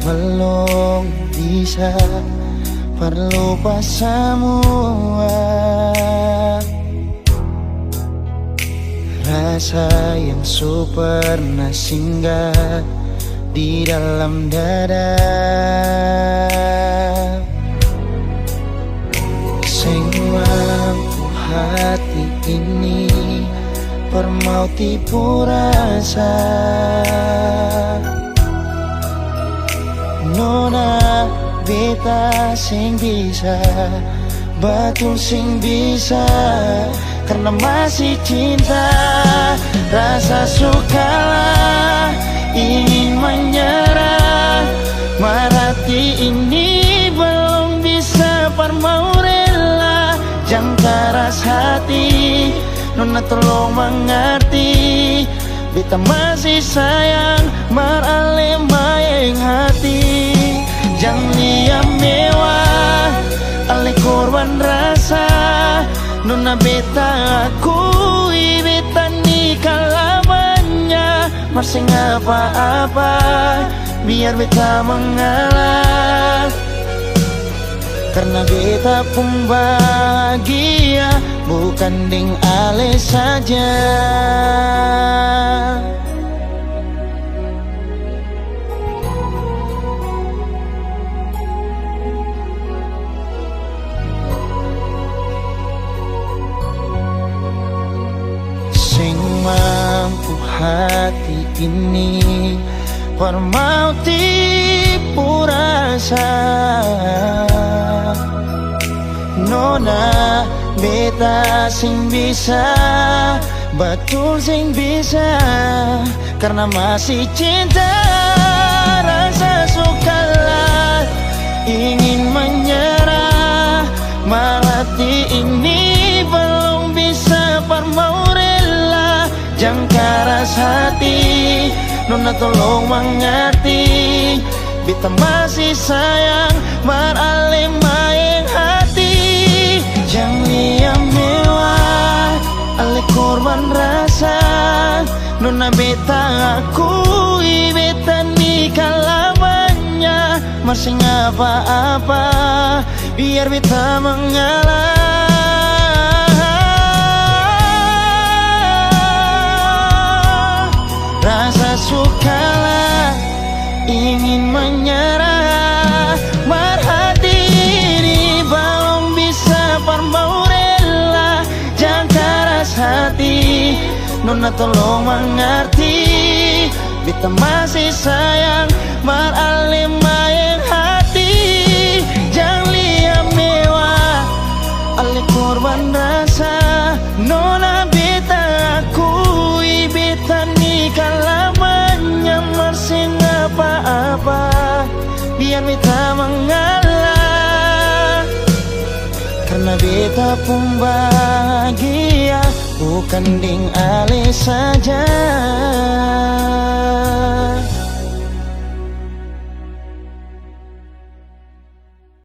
Belum bisa berlupa semua rasa yang pernah singgah di dalam dada. Sing mampu hati ini permau tipu rasa. Nona beta sing bisa, betul sing bisa, karena masih cinta. Rasa sukalah ingin menyerah, marati ini belum bisa parmau rela. Jangan keras hati, Nona tolong mengerti. Beta masih sayang marale maeng hati. Jangan lihat mewah ale korban rasa. Nona beta akui beta nikah lamanya. Masih apa-apa biar beta mengalah, karena beta pun bahagia bukan ding ale saja. Sing mampu hati ini permau tipu rasa. Nona beta sing bisa, betul sing bisa, karena masih cinta. Rasa sukalah ingin menyerah, marati ini belum bisa parmau rela. Jangan keras hati, Nona tolong mengerti. Beta masih sayang marale maeng hati. Jangan lihat mewah ale korban rasa. Nona beta akui beta nikah lamanya. Masih apa-apa biar beta mengalah. Rasa sukalah ingin menyerah, marhati ini belum bisa parmau rela. Jangan keras hati, Nona tolong mengerti. Beta masih sayang marale maeng hati. Jangan lihat mewah ale korban rasa. Nona beta akui beta nikah lamanya. Masih apa-apa biar beta mengalah, karena beta pun bahagia bukan ding ale saja.